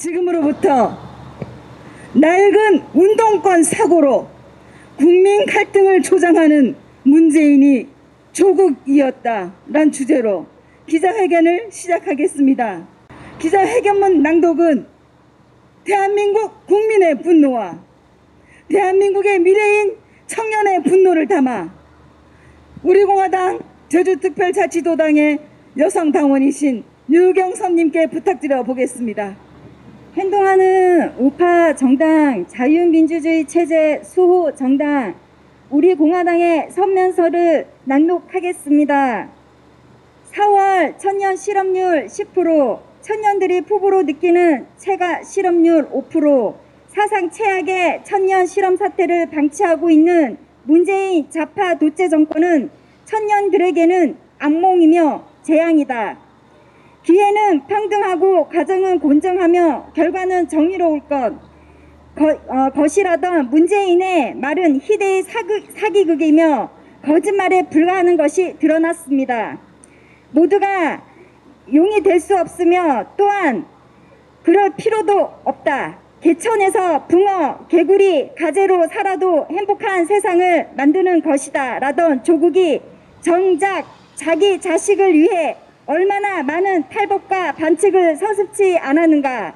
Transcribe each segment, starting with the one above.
지금으로부터 낡은 운동권 사고로 국민 갈등을 조장하는 문재인이 조국이었다란 주제로 기자회견을 시작하겠습니다. 기자회견문 낭독은 대한민국 국민의 분노와 대한민국의 미래인 청년의 분노를 담아 우리공화당 제주특별자치도당의 여성당원이신 유경선님께 부탁드려 보겠습니다. 행동하는 우파 정당 자유민주주의 체제 수호 정당 우리공화당의 선면서를 낭독하겠습니다. 4월 청년 실업률 10%, 청년들이 폭우로 느끼는 체가 실업률 5%, 사상 최악의 청년 실업 사태를 방치하고 있는 문재인 좌파 독재 정권은 청년들에게는 악몽이며 재앙이다. 기회는 평등하고 가정은 공정하며 결과는 정의로울 것이라던 문재인의 말은 희대의 사기극이며 거짓말에 불과하는 것이 드러났습니다. 모두가 용이 될 수 없으며 또한 그럴 필요도 없다. 개천에서 붕어, 개구리, 가재로 살아도 행복한 세상을 만드는 것이다 라던 조국이 정작 자기 자식을 위해 얼마나 많은 탈법과 반칙을 서슴지 않았는가.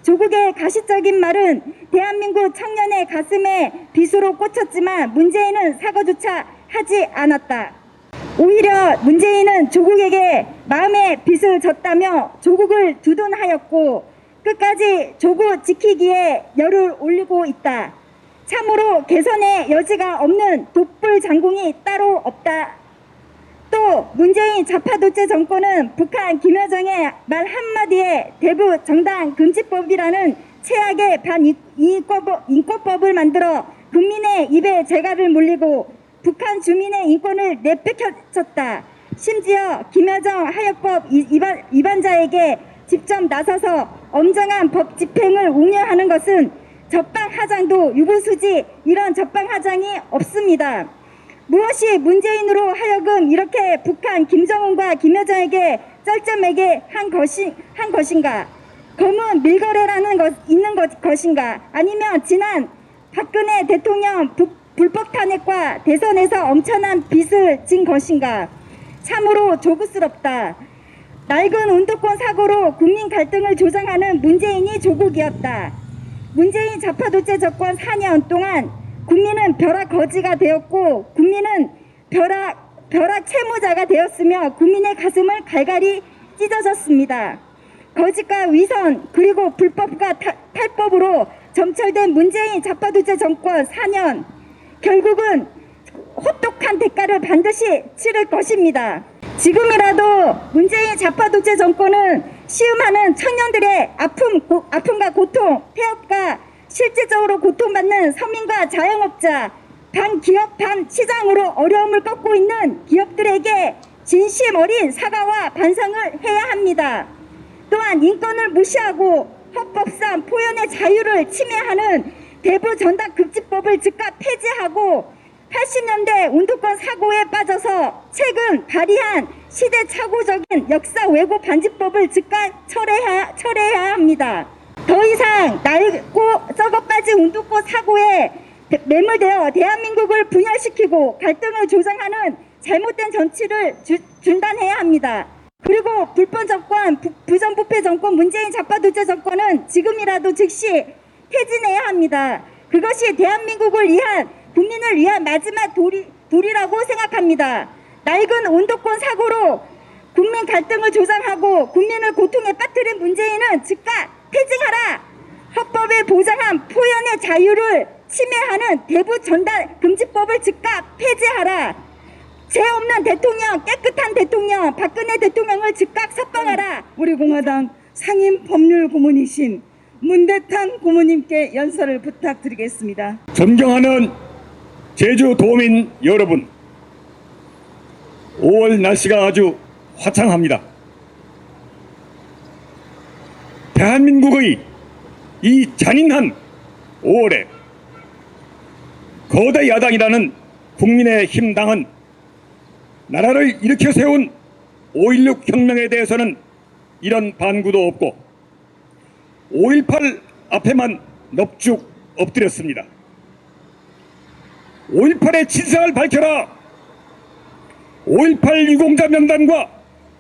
조국의 가시적인 말은 대한민국 청년의 가슴에 빗으로 꽂혔지만 문재인은 사과조차 하지 않았다. 오히려 문재인은 조국에게 마음의 빚을 졌다며 조국을 두둔하였고 끝까지 조국 지키기에 열을 올리고 있다. 참으로 개선의 여지가 없는 독불 장군이 따로 없다. 또 문재인 좌파 독재 정권은 북한 김여정의 말 한마디에 대북 정당 금지법이라는 최악의 반인권법을 만들어 국민의 입에 재갈을 물리고 북한 주민의 인권을 내뺏겼다. 심지어 김여정 하역법 위반자에게 직접 나서서 엄정한 법 집행을 옹호하는 것은 적방하장도 유보수지 이런 적방하장이 없습니다. 무엇이 문재인으로 하여금 이렇게 북한 김정은과 김여정에게 쩔쩔매게 한 것인가? 검은 밀거래라는 것인가? 아니면 지난 박근혜 대통령 불법 탄핵과 대선에서 엄청난 빚을 진 것인가? 참으로 조국스럽다. 낡은 운동권 사고로 국민 갈등을 조장하는 문재인이 조국이었다. 문재인 좌파 독재 정권 4년 동안 국민은 벼락 거지가 되었고 국민은 벼락 채무자가 되었으며 국민의 가슴을 갈갈이 찢어졌습니다. 거짓과 위선 그리고 불법과 탈법으로 점철된 문재인 좌파 독재 정권 4년 결국은 혹독한 대가를 반드시 치를 것입니다. 지금이라도 문재인 좌파 독재 정권은 시음하는 청년들의 아픔과 고통, 폐업과 실질적으로 고통받는 서민과 자영업자, 반기업 반시장으로 어려움을 겪고 있는 기업들에게 진심 어린 사과와 반성을 해야 합니다. 또한 인권을 무시하고 헌법상 표현의 자유를 침해하는 대부전당금지법을 즉각 폐지하고 80년대 운동권 사고에 빠져서 최근 발의한 시대착오적인 역사 왜곡 반지법을 즉각 철회해야 합니다. 더 이상 낡고 썩어빠진 운동권 사고에 매몰되어 대한민국을 분열시키고 갈등을 조장하는 잘못된 정치를 중단해야 합니다. 그리고 불법 정권, 부정부패 정권 문재인 좌파 독재 정권은 지금이라도 즉시 퇴진해야 합니다. 그것이 대한민국을 위한 국민을 위한 마지막 도리라고 생각합니다. 낡은 운동권 사고로 국민 갈등을 조장하고 국민을 고통에 빠뜨린 문재인은 즉각 퇴진하라. 헌법에 보장한 표현의 자유를 침해하는 대부전당금지법을 즉각 폐지하라. 죄 없는 대통령, 깨끗한 대통령, 박근혜 대통령을 즉각 석방하라. 우리 공화당 상임 법률 고문이신 문대탄 고문님께 연설을 부탁드리겠습니다. 존경하는 제주도민 여러분, 5월 날씨가 아주 화창합니다. 대한민국의 이 잔인한 5월에 거대 야당이라는 국민의힘당은 나라를 일으켜 세운 5.16 혁명에 대해서는 이런 반구도 없고 5.18 앞에만 넙죽 엎드렸습니다. 5.18의 진상을 밝혀라. 5.18 유공자 명단과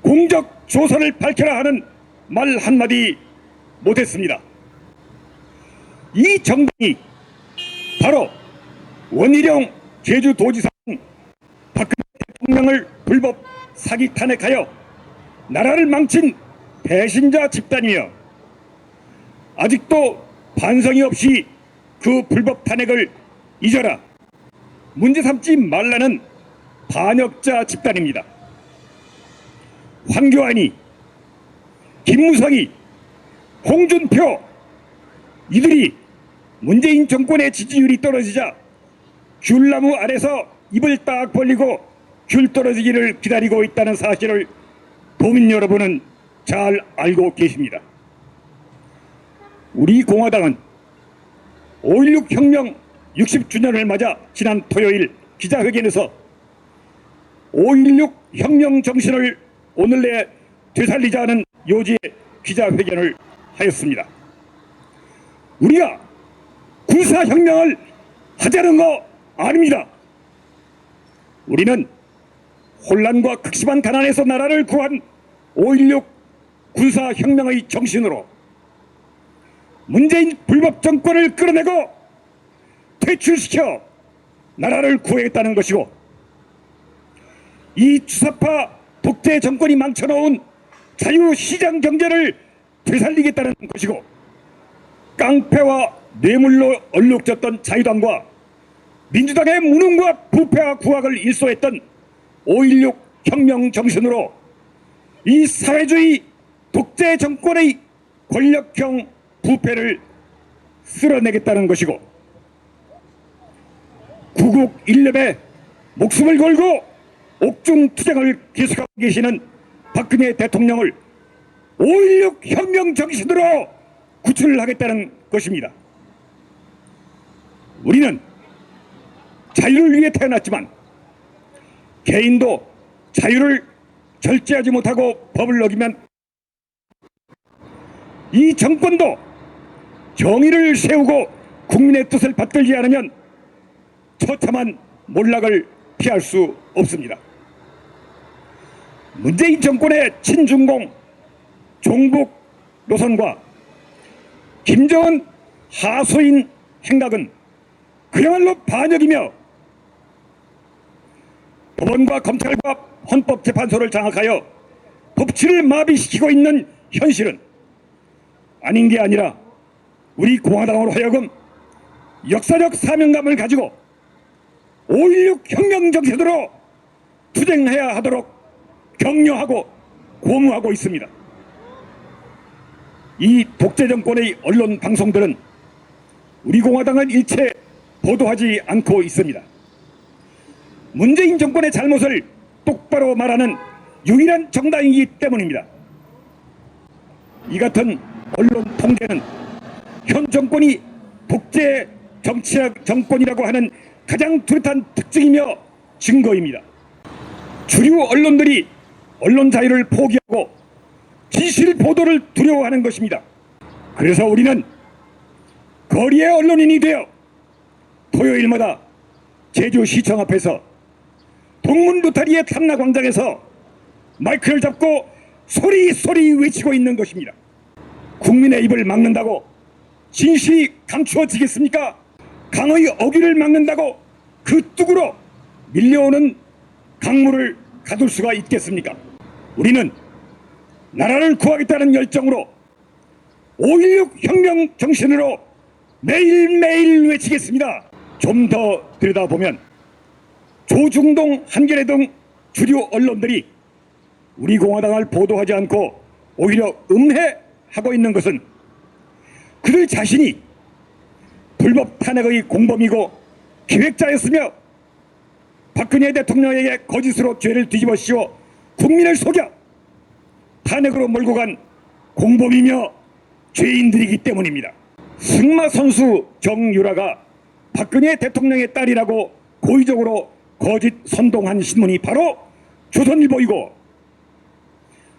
공적 조사를 밝혀라 하는 말 한마디 못했습니다. 이 정당이 바로 원희룡 제주도지사 박근혜 대통령을 불법 사기 탄핵하여 나라를 망친 배신자 집단이며 아직도 반성이 없이 그 불법 탄핵을 잊어라, 문제 삼지 말라는 반역자 집단입니다. 황교안이, 김무성이, 홍준표, 이들이 문재인 정권의 지지율이 떨어지자 귤나무 아래서 입을 딱 벌리고 귤 떨어지기를 기다리고 있다는 사실을 도민 여러분은 잘 알고 계십니다. 우리 공화당은 5.16 혁명 60주년을 맞아 지난 토요일 기자회견에서 5.16 혁명 정신을 오늘 내에 되살리자는 요지의 기자회견을 하였습니다. 우리가 군사혁명을 하자는 거 아닙니다. 우리는 혼란과 극심한 가난에서 나라를 구한 5.16 군사혁명의 정신으로 문재인 불법 정권을 끌어내고 퇴출시켜 나라를 구하겠다는 것이고, 이 주사파 독재 정권이 망쳐놓은 자유시장 경제를 되살리겠다는 것이고, 깡패와 뇌물로 얼룩졌던 자유당과 민주당의 무능과 부패와 구악을 일소했던 5.16 혁명 정신으로 이 사회주의 독재 정권의 권력형 부패를 쓸어내겠다는 것이고, 구국 일념에 목숨을 걸고 옥중투쟁을 계속하고 계시는 박근혜 대통령을 5.16 혁명 정신으로 구출하겠다는 것입니다. 우리는 자유를 위해 태어났지만 개인도 자유를 절제하지 못하고 법을 어기면, 이 정권도 정의를 세우고 국민의 뜻을 받들지 않으면 처참한 몰락을 피할 수 없습니다. 문재인 정권의 친중공 종북 노선과 김정은 하소인 행각은 그야말로 반역이며, 법원과 검찰과 헌법재판소를 장악하여 법치를 마비시키고 있는 현실은 아닌 게 아니라 우리 공화당으로 하여금 역사적 사명감을 가지고 5.16 혁명 정신으로 투쟁해야 하도록 격려하고 고무하고 있습니다. 이 독재 정권의 언론 방송들은 우리 공화당은 일체 보도하지 않고 있습니다. 문재인 정권의 잘못을 똑바로 말하는 유일한 정당이기 때문입니다. 이 같은 언론 통제는 현 정권이 독재 정권이라고 하는 가장 뚜렷한 특징이며 증거입니다. 주류 언론들이 언론 자유를 포기하고 진실 보도를 두려워하는 것입니다. 그래서 우리는 거리의 언론인이 되어 토요일마다 제주시청 앞에서 동문부타리의 탐라광장에서 마이크를 잡고 소리 외치고 있는 것입니다. 국민의 입을 막는다고 진실이 감추어지겠습니까? 강의 어기를 막는다고 그 뚝으로 밀려오는 강물을 가둘 수가 있겠습니까? 우리는 나라를 구하겠다는 열정으로 5.16 혁명 정신으로 매일매일 외치겠습니다. 좀 더 들여다보면 조중동, 한겨레 등 주류 언론들이 우리 공화당을 보도하지 않고 오히려 음해하고 있는 것은 그들 자신이 불법 탄핵의 공범이고 기획자였으며 박근혜 대통령에게 거짓으로 죄를 뒤집어 씌워 국민을 속여 탄핵으로 몰고 간 공범이며 죄인들이기 때문입니다. 승마 선수 정유라가 박근혜 대통령의 딸이라고 고의적으로 거짓 선동한 신문이 바로 조선일보이고,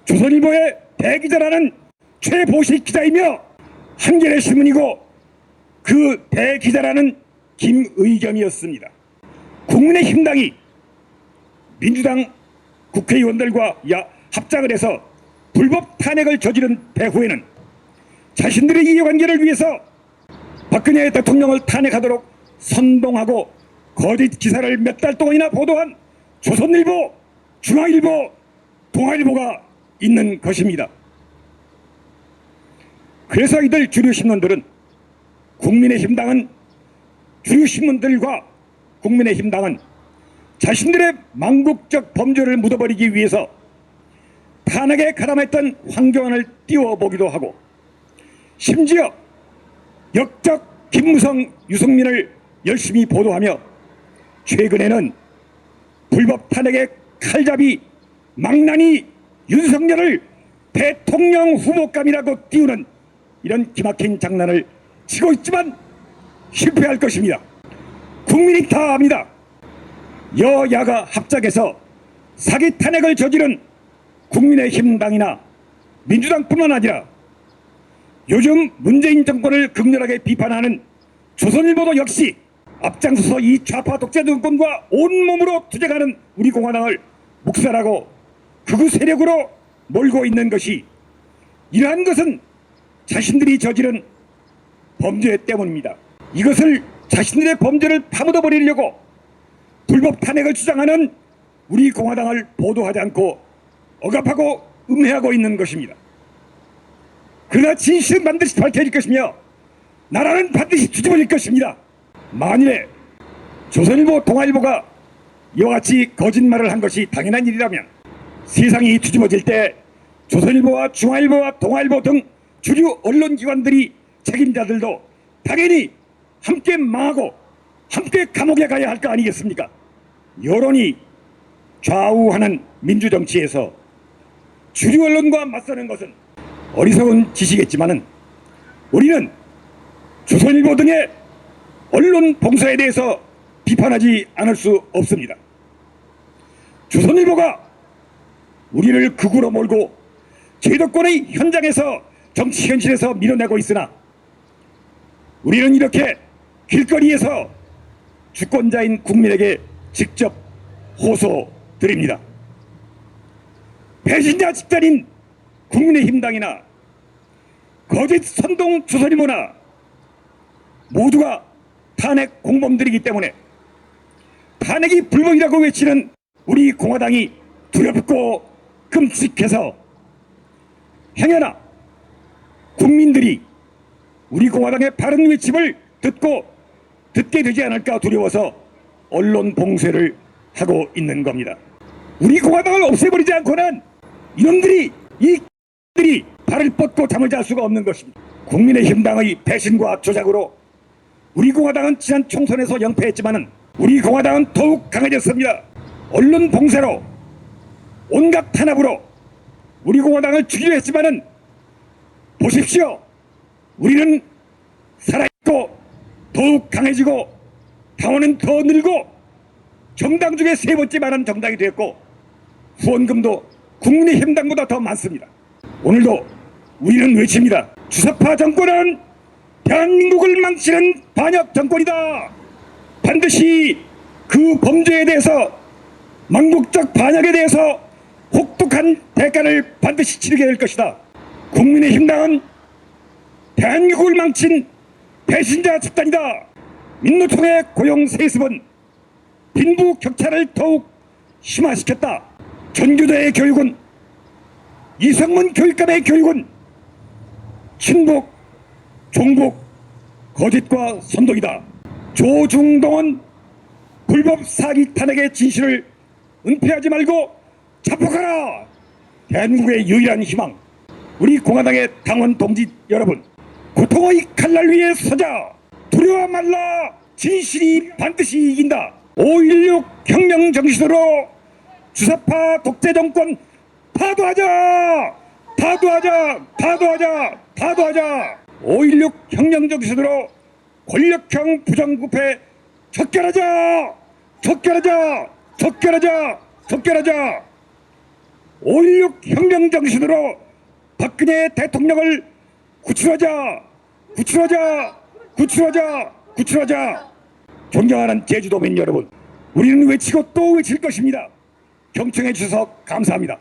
조선일보의 대기자라는 최보식 기자이며 한겨레 신문이고 그 대기자라는 김의겸이었습니다. 국민의힘당이 민주당 국회의원들과 합작을 해서 불법 탄핵을 저지른 배후에는 자신들의 이해관계를 위해서 박근혜 대통령을 탄핵하도록 선동하고 거짓 기사를 몇 달 동안이나 보도한 조선일보, 중앙일보, 동아일보가 있는 것입니다. 그래서 이들 주류신문들은 주류신문들과 국민의힘당은 자신들의 망국적 범죄를 묻어버리기 위해서 탄핵에 가담했던 황교안을 띄워보기도 하고 심지어 역적 김무성, 유승민을 열심히 보도하며 최근에는 불법 탄핵의 칼잡이 망나니 윤석열을 대통령 후보감이라고 띄우는 이런 기막힌 장난을 치고 있지만 실패할 것입니다. 국민이 다 압니다. 여야가 합작해서 사기 탄핵을 저지른 국민의힘당이나 민주당뿐만 아니라 요즘 문재인 정권을 극렬하게 비판하는 조선일보도 역시 앞장서서 이 좌파 독재 정권과 온몸으로 투쟁하는 우리 공화당을 묵살하고 극우 세력으로 몰고 있는 것이 이러한 것은 자신들이 저지른 범죄 때문입니다. 이것을 자신들의 범죄를 파묻어 버리려고 불법 탄핵을 주장하는 우리 공화당을 보도하지 않고 억압하고 음해하고 있는 것입니다. 그러나 진실은 반드시 밝혀질 것이며 나라는 반드시 뒤집어질 것입니다. 만일에 조선일보, 동아일보가 이와 같이 거짓말을 한 것이 당연한 일이라면 세상이 뒤집어질 때 조선일보와 중앙일보와 동아일보 등 주류 언론기관들이 책임자들도 당연히 함께 망하고 함께 감옥에 가야 할 거 아니겠습니까? 여론이 좌우하는 민주정치에서 주류 언론과 맞서는 것은 어리석은 짓이겠지만은 우리는 조선일보 등의 언론 봉사에 대해서 비판하지 않을 수 없습니다. 조선일보가 우리를 극우로 몰고 제도권의 현장에서 정치 현실에서 밀어내고 있으나 우리는 이렇게 길거리에서 주권자인 국민에게 직접 호소드립니다. 배신자 집단인 국민의힘당이나 거짓 선동 조선일보나 모두가 탄핵 공범들이기 때문에 탄핵이 불법이라고 외치는 우리 공화당이 두렵고 끔찍해서 행여나 국민들이 우리 공화당의 바른 외침을 듣게 되지 않을까 두려워서 언론 봉쇄를 하고 있는 겁니다. 우리 공화당을 없애버리지 않고는 이놈들이 발을 뻗고 잠을 잘 수가 없는 것입니다. 국민의힘당의 배신과 조작으로 우리 공화당은 지난 총선에서 연패했지만은 우리 공화당은 더욱 강해졌습니다. 언론 봉쇄로 온갖 탄압으로 우리 공화당을 죽이려 했지만은 보십시오. 우리는 살아있고 더욱 강해지고 당원은 더 늘고 정당 중에 세 번째 많은 정당이 되었고 후원금도 국민의힘당보다 더 많습니다. 오늘도 우리는 외칩니다. 주사파 정권은 대한민국을 망치는 반역 정권이다. 반드시 그 범죄에 대해서 망국적 반역에 대해서 혹독한 대가를 반드시 치르게 될 것이다. 국민의힘당은 대한민국을 망친 배신자 집단이다. 민노총의 고용 세습은 빈부 격차를 더욱 심화시켰다. 전교조의 교육은 이성문 교육감의 교육은 친북, 종북, 거짓과 선동이다. 조중동은 불법 사기 탄핵의 진실을 은폐하지 말고 자폭하라. 대한민국의 유일한 희망. 우리 공화당의 당원 동지 여러분, 고통의 칼날 위에 서자. 두려워 말라. 진실이 반드시 이긴다. 5.16 혁명 정신으로 주사파 독재 정권 파도하자. 파도하자. 파도하자. 파도하자. 5.16 혁명 정신으로 권력형 부정부패 척결하자. 척결하자. 척결하자. 척결하자. 5.16 혁명 정신으로 박근혜 대통령을 구출하자. 구출하자! 구출하자! 구출하자! 존경하는 제주도민 여러분, 우리는 외치고 또 외칠 것입니다. 경청해 주셔서 감사합니다.